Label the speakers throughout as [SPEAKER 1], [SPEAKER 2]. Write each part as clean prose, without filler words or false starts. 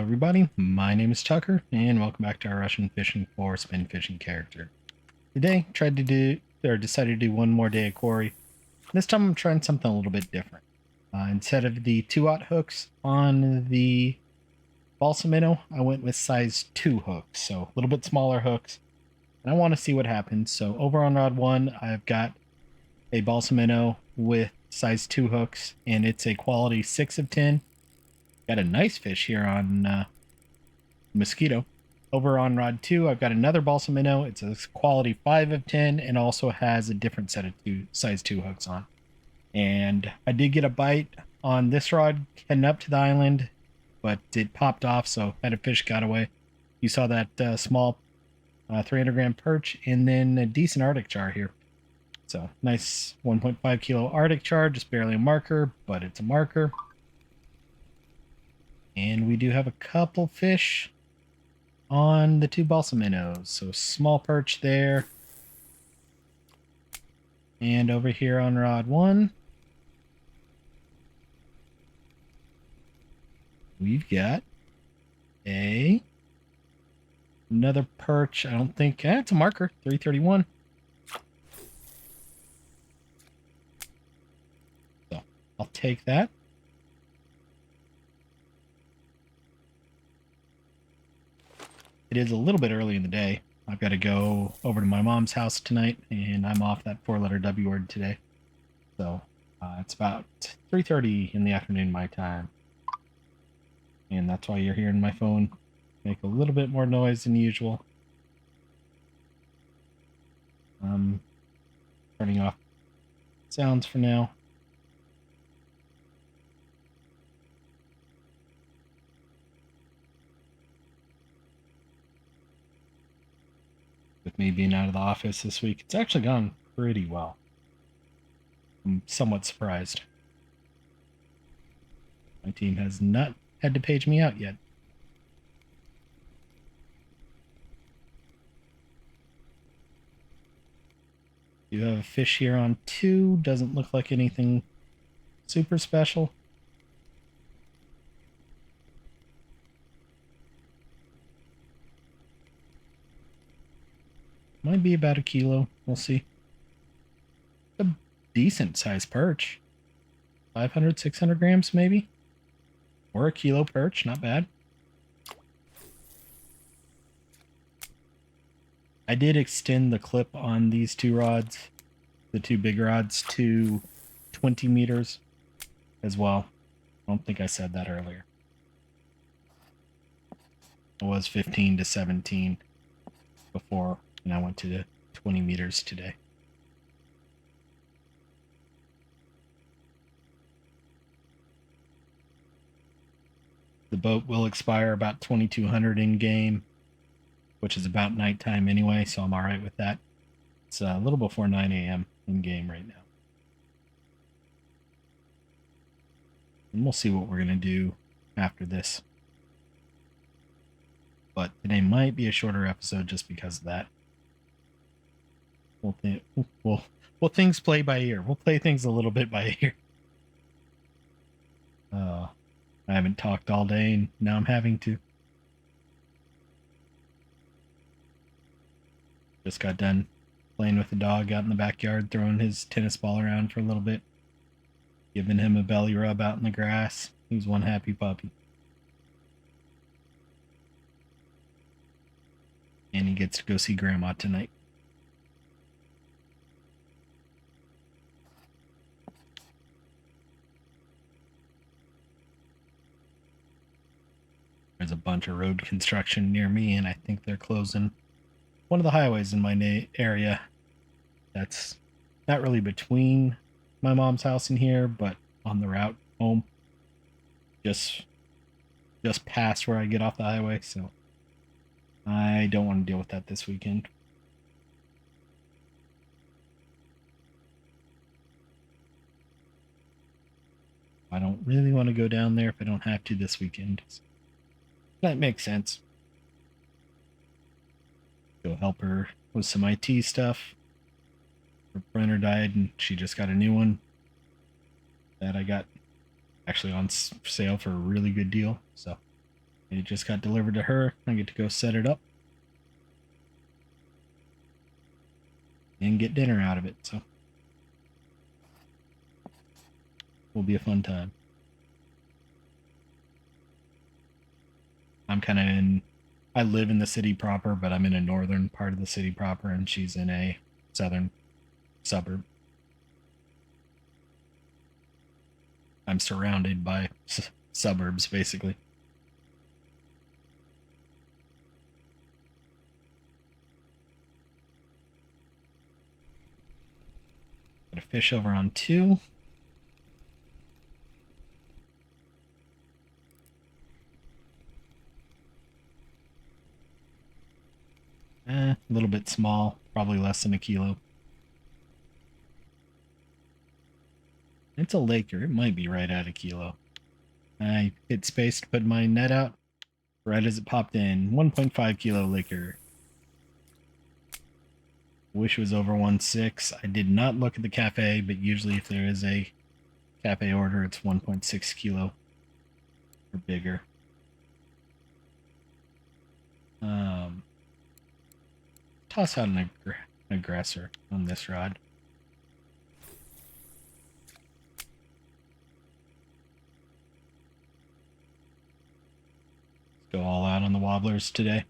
[SPEAKER 1] everybody, my name is Tucker, and welcome back to our Russian Fishing for Spin Fishing character. Today, decided to do one more day of Kuori. This time I'm trying something a little bit different. Instead of the 2/0 hooks on the balsa minnow, I went with size 2 hooks, so a little bit smaller hooks. And I want to see what happens. So over on rod 1, I've got a balsa minnow with size 2 hooks, and it's a quality 6 of 10. Got a nice fish here on mosquito. Over on rod 2, I've got another balsa minnow. It's a quality 5 of 10 and also has a different set of size 2 hooks on. And I did get a bite on this rod heading up to the island, but it popped off, so had a fish got away. You saw that small 300-gram perch and then a decent Arctic char here. So nice 1.5 kilo Arctic char, just barely a marker, but it's a marker. And we do have a couple fish on the 2 balsa minnows. So small perch there. And over here on rod 1, we've got another perch. I don't think it's a marker, 331. So I'll take that. It is a little bit early in the day. I've got to go over to my mom's house tonight, and I'm off that 4-letter W word today. So it's about 3:30 in the afternoon my time. And that's why you're hearing my phone make a little bit more noise than usual. Turning off sounds for now. With me being out of the office this week, it's actually gone pretty well. I'm somewhat surprised. My team has not had to page me out yet. You have a fish here on 2. Doesn't look like anything super special. Might be about a kilo. We'll see. A decent sized perch. 500, 600 grams maybe? Or a kilo perch. Not bad. I did extend the clip on these 2 rods, the 2 big rods, to 20 meters as well. I don't think I said that earlier. It was 15 to 17 before, and I went to 20 meters today. The boat will expire about 2200 in game, which is about nighttime anyway, so I'm all right with that. It's a little before 9 a.m. in game right now. And we'll see what we're going to do after this. But today might be a shorter episode just because of that. We'll things play by ear. We'll play things a little bit by ear. I haven't talked all day, and now I'm having to. Just got done playing with the dog out in the backyard, throwing his tennis ball around for a little bit, giving him a belly rub out in the grass. He's one happy puppy. And he gets to go see Grandma tonight. There's a bunch of road construction near me, and I think they're closing one of the highways in my area. That's not really between my mom's house and here, but on the route home. Just past where I get off the highway, so I don't want to deal with that this weekend. I don't really want to go down there if I don't have to this weekend. So that makes sense. Go help her with some IT stuff. Her printer died and she just got a new one that I got actually on sale for a really good deal. So It just got delivered to her. I get to go set it up and get dinner out of it. So will be a fun time. I'm kind of in. I live in the city proper, but I'm in a northern part of the city proper, and she's in a southern suburb. I'm surrounded by suburbs, basically. Got a fish over on 2. A little bit small, probably less than a kilo. It's a laker. It might be right at a kilo. I hit space to put my net out right as it popped in. 1.5 kilo laker. Wish it was over 1.6. I did not look at the cafe, but usually if there is a cafe order, it's 1.6 kilo or bigger. Toss out an aggressor on this rod. Let's go all out on the wobblers today.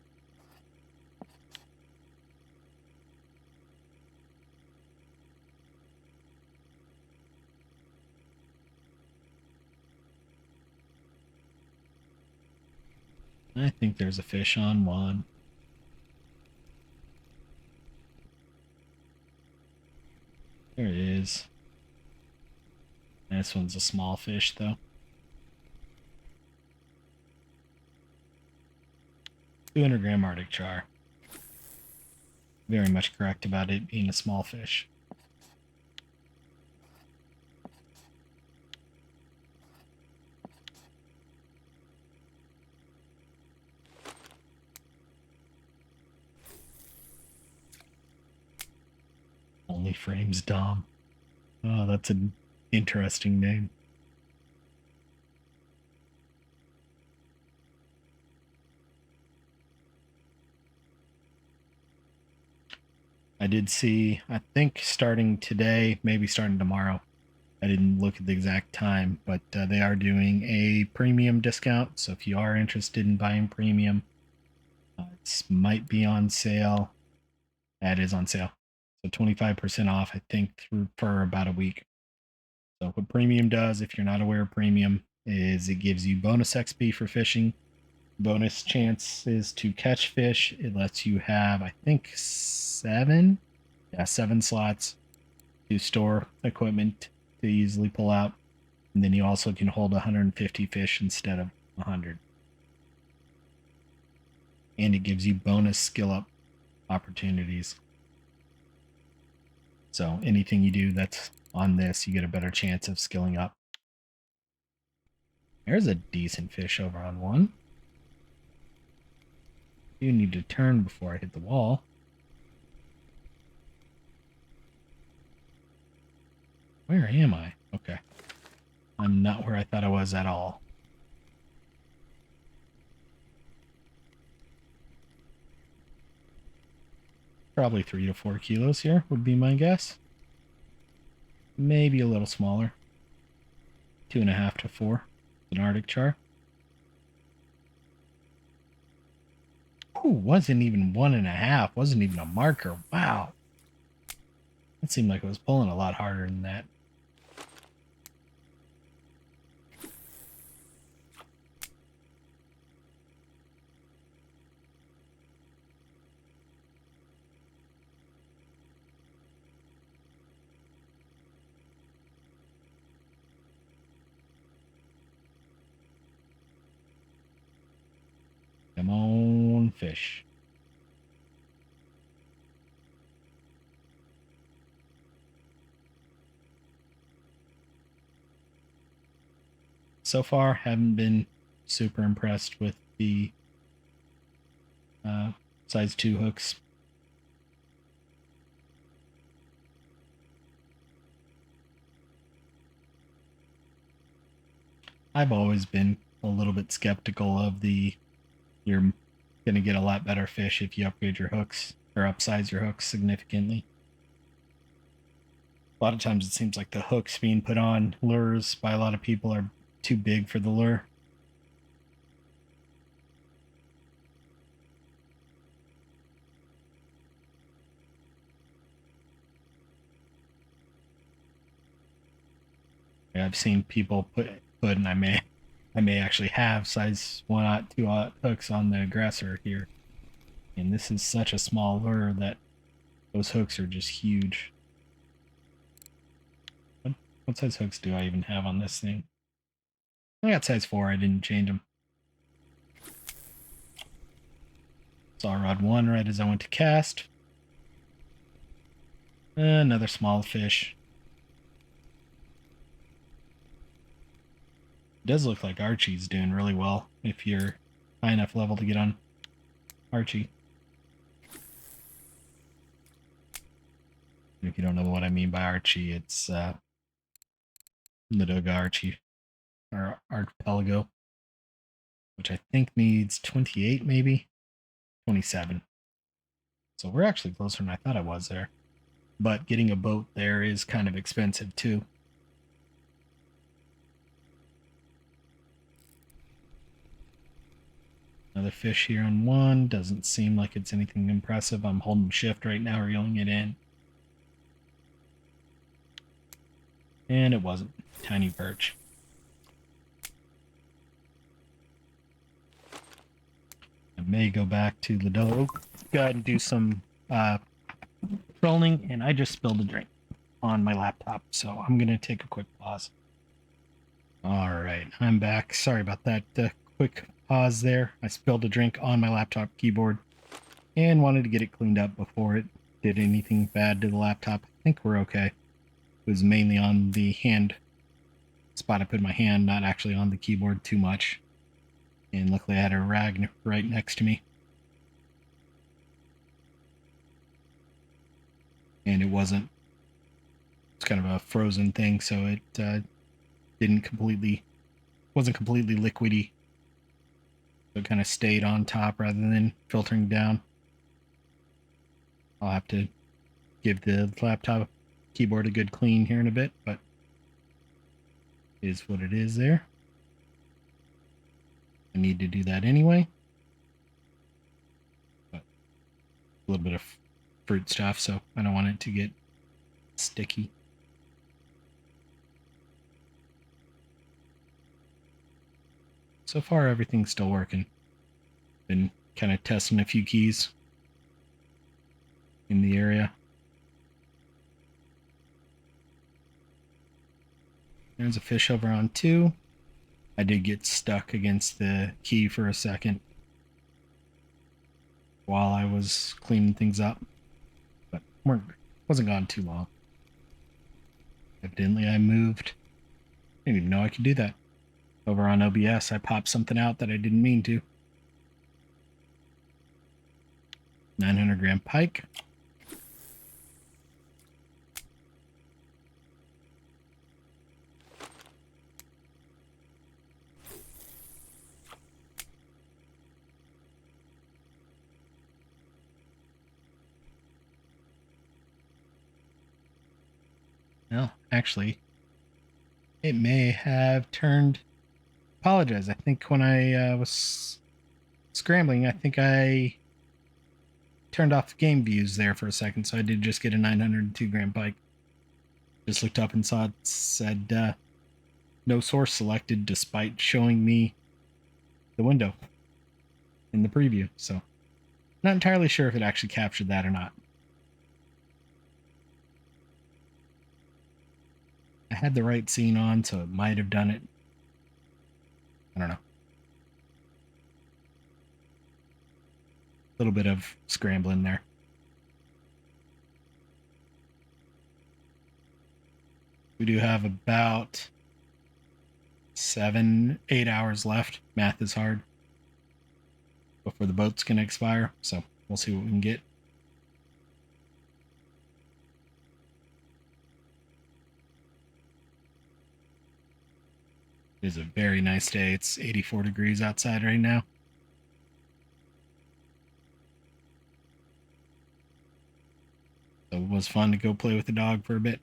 [SPEAKER 1] I think there's a fish on 1. There it is. This one's a small fish, though. 200-gram Arctic char. Very much correct about it being a small fish. Only Frames Dom. Oh, that's an interesting name. I did see, I think starting today, maybe starting tomorrow. I didn't look at the exact time, but they are doing a premium discount. So if you are interested in buying premium, it might be on sale. That is on sale. So 25% off, I think, for about a week. So what premium does, if you're not aware of premium, is it gives you bonus XP for fishing, bonus chances to catch fish. It lets you have, I think, 7 slots to store equipment to easily pull out. And then you also can hold 150 fish instead of 100. And it gives you bonus skill up opportunities. So anything you do that's on this, you get a better chance of skilling up. There's a decent fish over on 1. You need to turn before I hit the wall. Where am I? Okay. I'm not where I thought I was at all. Probably 3 to 4 kilos here would be my guess. Maybe a little smaller. 2.5 to 4. An Arctic char. Ooh, wasn't even 1.5. Wasn't even a marker. Wow. It seemed like it was pulling a lot harder than that. Come on, fish. So far, haven't been super impressed with the size 2 hooks. I've always been a little bit skeptical of the You're going to get a lot better fish if you upgrade your hooks or upsize your hooks significantly. A lot of times it seems like the hooks being put on lures by a lot of people are too big for the lure. Yeah, I've seen people put, and I may actually have size 1/02 hooks on the aggressor here. And this is such a small lure that those hooks are just huge. What size hooks do I even have on this thing? I got size 4. I didn't change them. Saw rod 1 right as I went to cast. Another small fish. It does look like Archie's doing really well if you're high enough level to get on Archie. If you don't know what I mean by Archie, it's Ladoga Archie or Archipelago, which I think needs 28, maybe 27. So we're actually closer than I thought I was there. But getting a boat there is kind of expensive too. Another fish here on 1. Doesn't seem like it's anything impressive. I'm holding shift right now, reeling it in. And it wasn't. Tiny perch. I may go back to Ladoga, go ahead and do some trolling, and I just spilled a drink on my laptop, so I'm going to take a quick pause. All right, I'm back. Sorry about that quick pause there. I spilled a drink on my laptop keyboard and wanted to get it cleaned up before it did anything bad to the laptop. I think we're okay. It was mainly on the hand spot I put my hand, not actually on the keyboard too much. And luckily I had a rag right next to me. And it wasn't, it's kind of a frozen thing, so it wasn't completely liquidy. So it kind of stayed on top rather than filtering down. I'll have to give the laptop keyboard a good clean here in a bit, but it is what it is there. I need to do that anyway. But a little bit of fruit stuff, so I don't want it to get sticky. So far, everything's still working. Been kind of testing a few keys in the area. There's a fish over on 2. I did get stuck against the key for a second while I was cleaning things up, but wasn't gone too long. Evidently, I moved. I didn't even know I could do that. Over on OBS, I popped something out that I didn't mean to. 900 gram pike. Well, actually, it may have turned. Apologize. I think when I was scrambling, I think I turned off the game views there for a second, so I did just get a 902 gram pike. Just looked up and saw it said no source selected despite showing me the window in the preview. So not entirely sure if it actually captured that or not. I had the right scene on, so it might have done it. I don't know. A little bit of scrambling there. We do have about 7-8 hours left. Math is hard before the boat's gonna expire, so we'll see what we can get. It is a very nice day. It's 84 degrees outside right now. was fun to go play with the dog for a bit.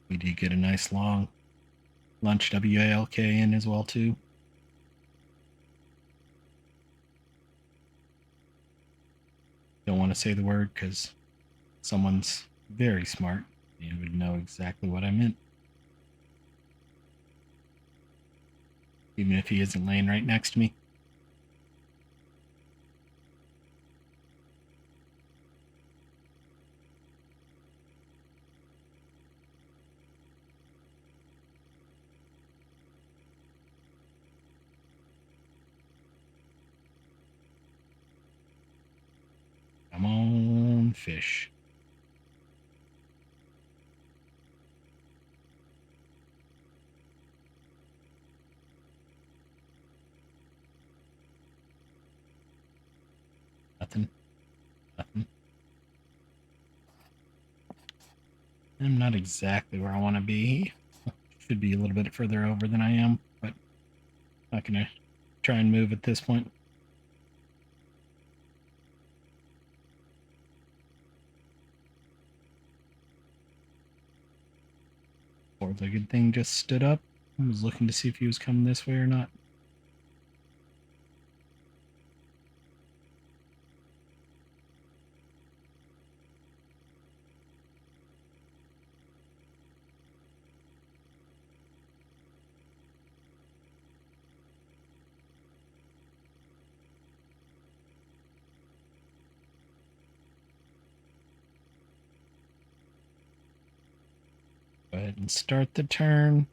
[SPEAKER 1] We did get a nice long lunch WALK in as well too. Don't want to say the word because someone's very smart and would know exactly what I meant. Even if he isn't laying right next to me. Come on, fish. Nothing. Nothing. I'm not exactly where I want to be. Should be a little bit further over than I am, but not gonna try and move at this point. Four-legged thing just stood up. I was looking to see if he was coming this way or not. Go ahead and start the turn.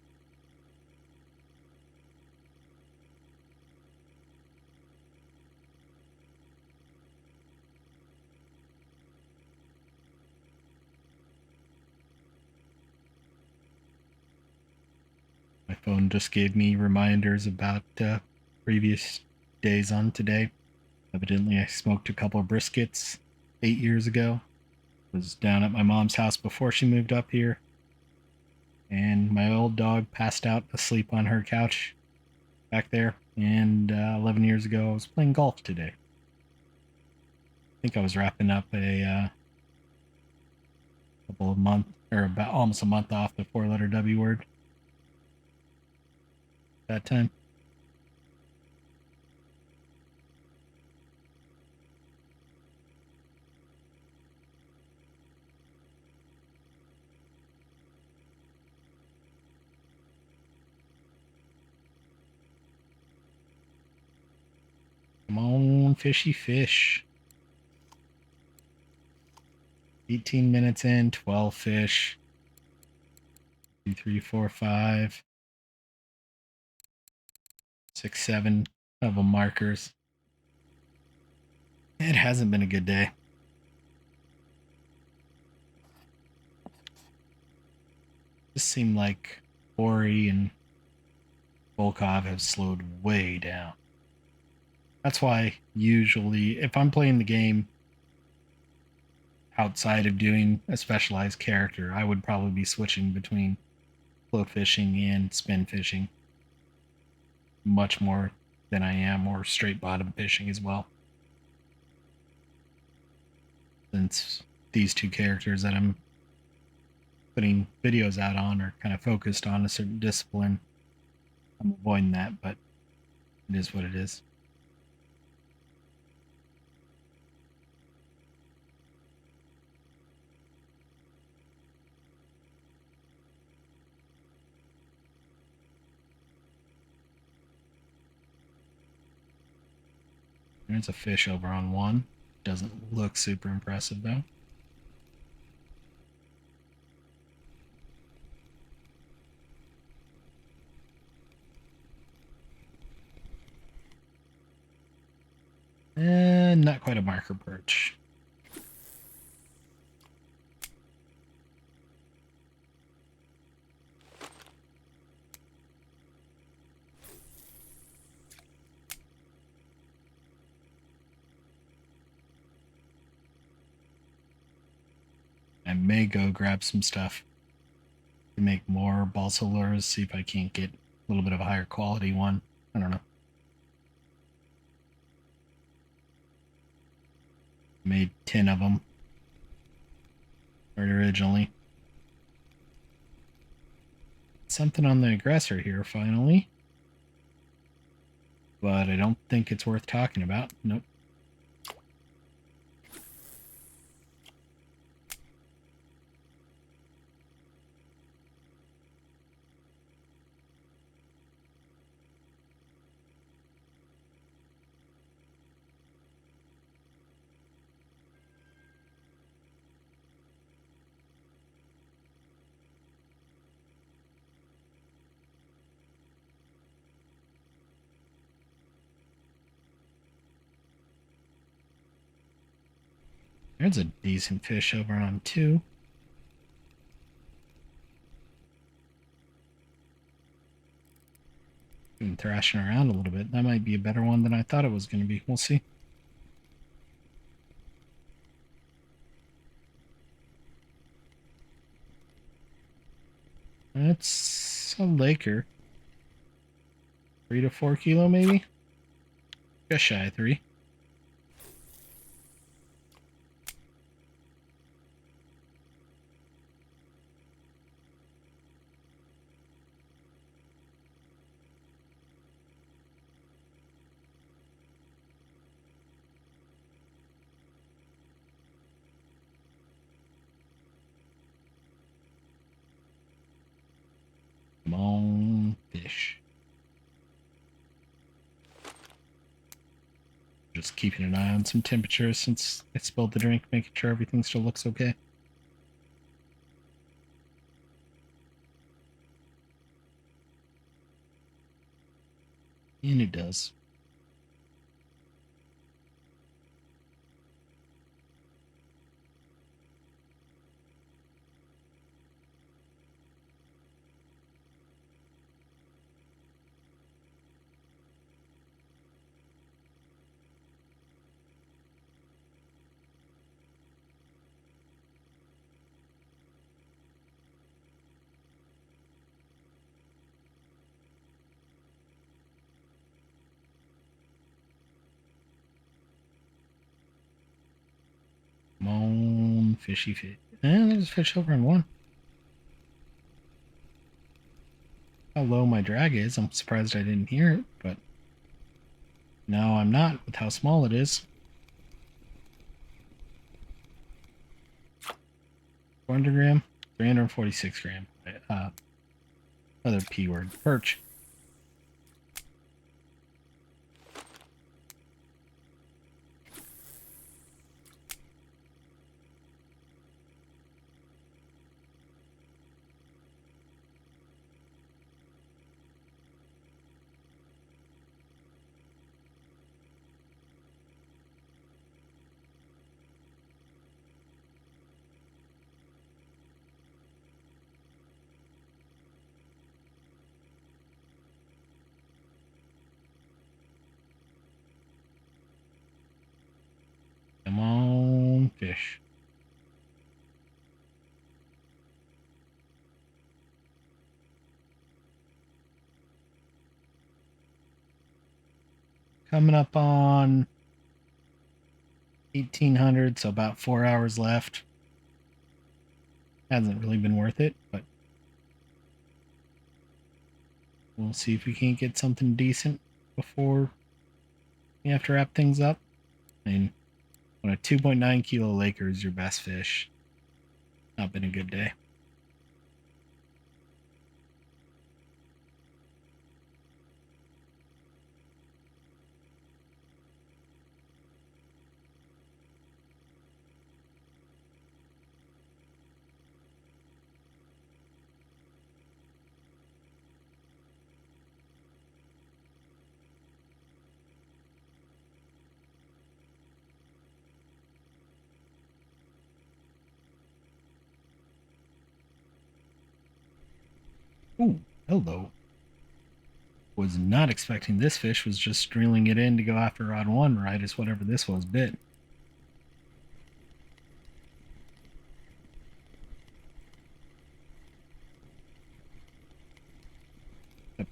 [SPEAKER 1] My phone just gave me reminders about previous days on today. Evidently, I smoked a couple of briskets 8 years ago. Was down at my mom's house before she moved up here. And my old dog passed out asleep on her couch back there. And 11 years ago, I was playing golf today. I think I was wrapping up a couple of months, or about almost a month off the four-letter W word that time. Come on, fishy fish. 18 minutes in, 12 fish. 2, 3, 4, 5, 6, 7 of them markers. It hasn't been a good day. Just seemed like Kuori and Volkov have slowed way down. That's why usually if I'm playing the game outside of doing a specialized character, I would probably be switching between float fishing and spin fishing much more than I am, or straight bottom fishing as well. Since these two characters that I'm putting videos out on are kind of focused on a certain discipline, I'm avoiding that, but it is what it is. There's a fish over on one. Doesn't look super impressive though. And not quite a marker perch. I may go grab some stuff. to make more balsa lures, see if I can't get a little bit of a higher quality one. I don't know. Made 10 of them originally. Something on the aggressor here finally, but I don't think it's worth talking about. Nope. There's a decent fish over on 2. Been thrashing around a little bit. That might be a better one than I thought it was going to be. We'll see. That's a Laker. 3 to 4 kilo, maybe? Just shy of 3. Come on, fish. Just keeping an eye on some temperature since I spilled the drink, making sure everything still looks okay. And it does. Come on, fishy fish. And there's a fish over in 1. How low my drag is, I'm surprised I didn't hear it, but no, I'm not with how small it is. 400 gram, 346 gram. Other P word, perch. Come on, fish. Coming up on 1800, so about 4 hours left. Hasn't really been worth it, but we'll see if we can't get something decent before we have to wrap things up. I mean, when a 2.9 kilo Laker is your best fish, not been a good day. Ooh, hello. Was not expecting this fish, was just reeling it in to go after rod 1 right as whatever this was bit.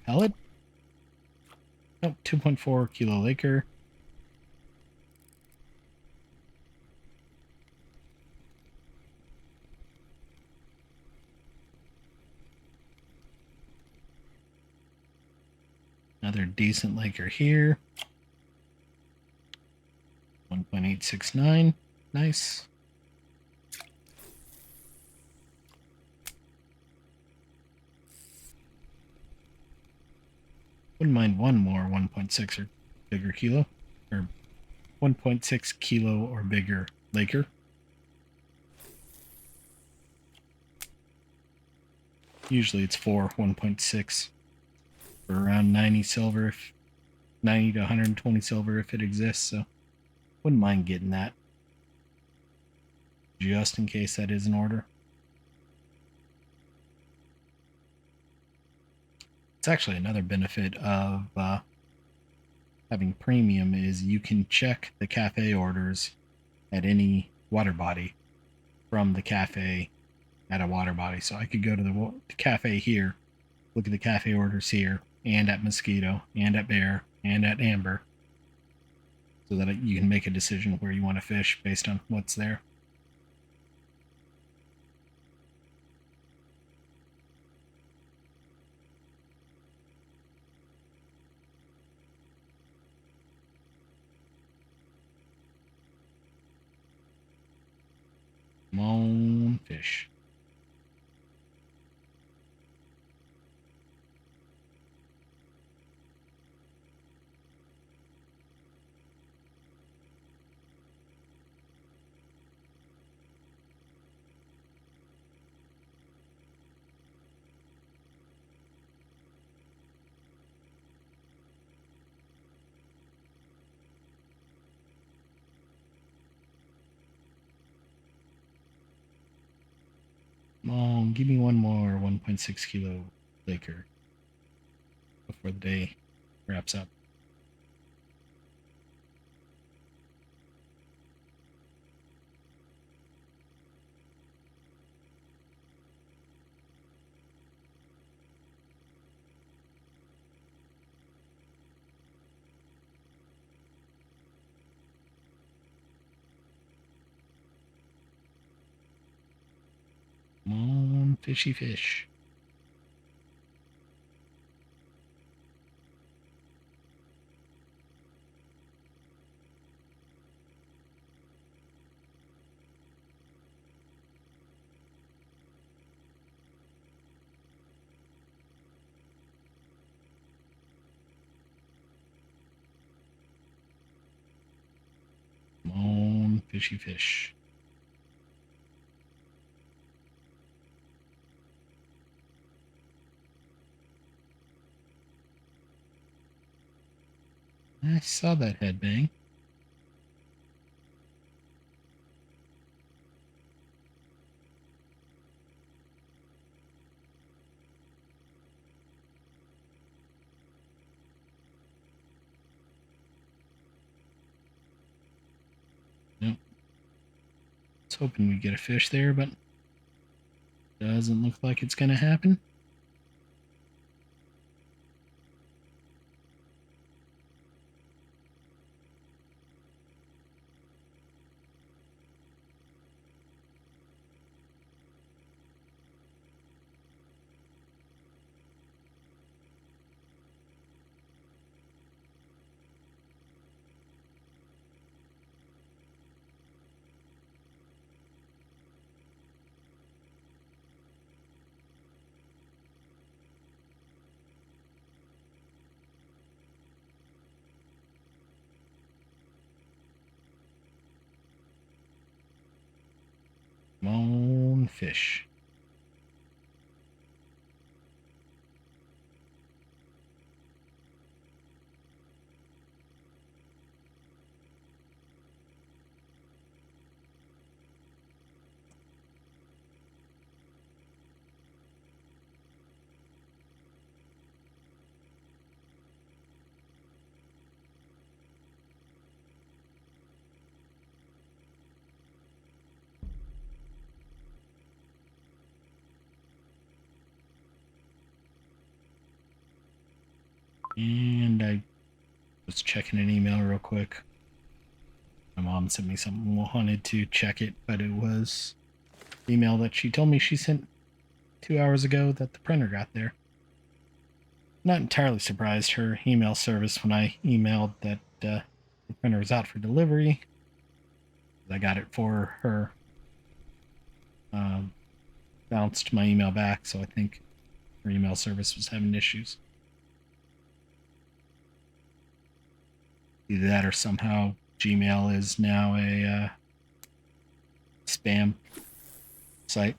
[SPEAKER 1] pellet. Oh, 2.4 kilo Laker. Another decent Laker here. 1.869. Nice. Wouldn't mind one more 1.6 or bigger kilo. Or 1.6 kilo or bigger Laker. Usually it's 1.6 for around 90 silver, if 90 to 120 silver if it exists. So wouldn't mind getting that, just in case that is in order. It's actually another benefit of having premium is you can check the cafe orders at any water body from the cafe at a water body. So I could go to the cafe here, look at the cafe orders here, and at Mosquito, and at Bear, and at Amber, so that you can make a decision where you want to fish based on what's there. Come on, fish. Come on, give me one more 1.6 kilo Laker before the day wraps up. Come on, fishy fish. Come on, fishy fish. I saw that head bang. Nope. I was hoping we'd get a fish there, but doesn't look like it's going to happen. Come on, fish. And I was checking an email real quick. My mom sent me something, wanted to check it, but it was email that she told me she sent 2 hours ago that the printer got there. Not entirely surprised. Her email service, when I emailed that the printer was out for delivery, I got it for her, bounced my email back, so I think her email service was having issues. Either that or somehow Gmail is now a spam site.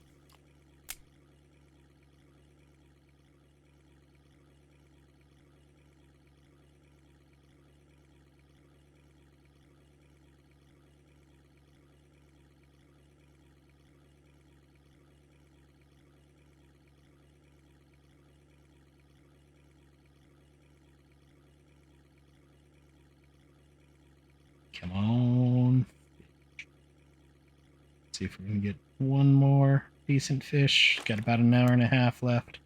[SPEAKER 1] Come on. See if we can get one more decent fish. Got about an hour and a half left.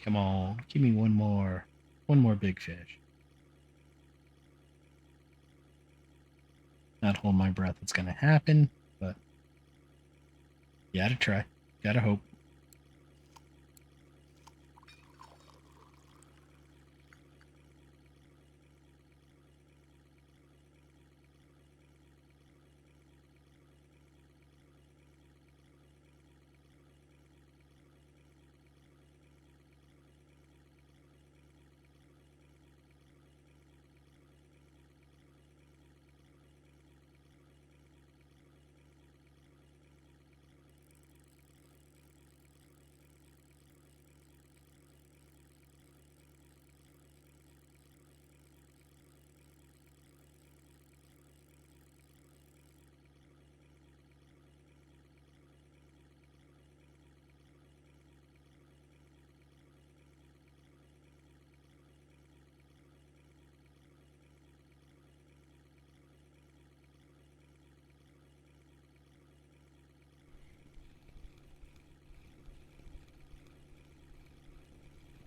[SPEAKER 1] Come on, give me one more big fish. Not hold my breath, it's gonna happen, but you gotta try, gotta hope.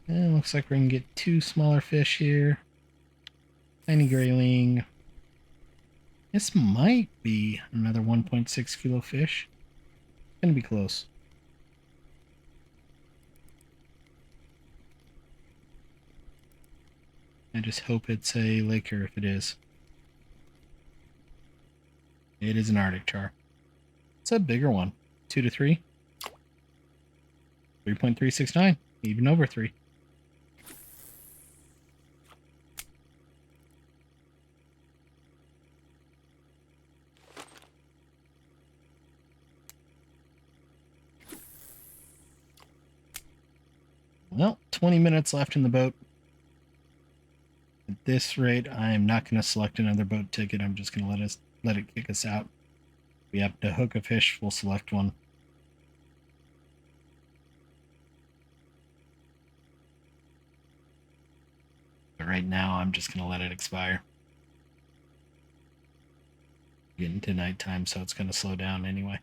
[SPEAKER 1] And looks like we're gonna get two smaller fish here. Tiny grayling. This might be another 1.6 kilo fish. Gonna be close. I just hope it's a laker if it is. It is an Arctic char. It's a bigger one. 2 to 3. 3.369. Even over 3. Well, 20 minutes left in the boat. At this rate, I'm not going to select another boat ticket. I'm just going to let it kick us out. We have to hook a fish, we'll select one. But right now, I'm just going to let it expire. Getting to nighttime, so it's going to slow down anyway.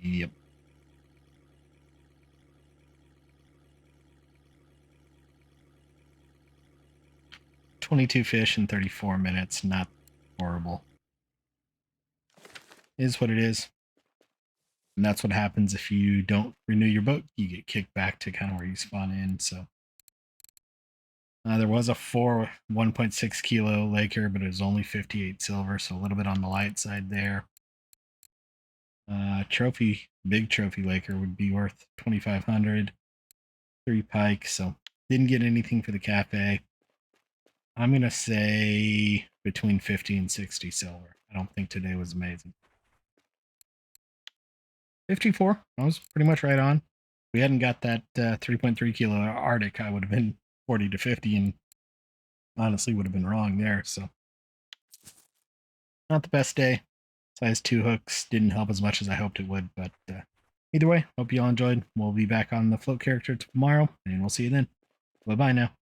[SPEAKER 1] Yep. $22 fish in 34 minutes. Not horrible. Is what it is. And that's what happens if you don't renew your boat. You get kicked back to kind of where you spawn in. So There was a 1.6 kilo Laker, but it was only 58 silver, so a little bit on the light side there. Big trophy Laker would be worth 2,500. 3 pike, so didn't get anything for the cafe. I'm going to say between 50 and 60 silver. I don't think today was amazing. 54. I was pretty much right on. If we hadn't got that 3.3 kilo Arctic, I would have been 40 to 50 and honestly would have been wrong there. So, not the best day. Size 2 hooks didn't help as much as I hoped it would, but either way, hope you all enjoyed. We'll be back on the float character tomorrow, and we'll see you then. Bye bye now.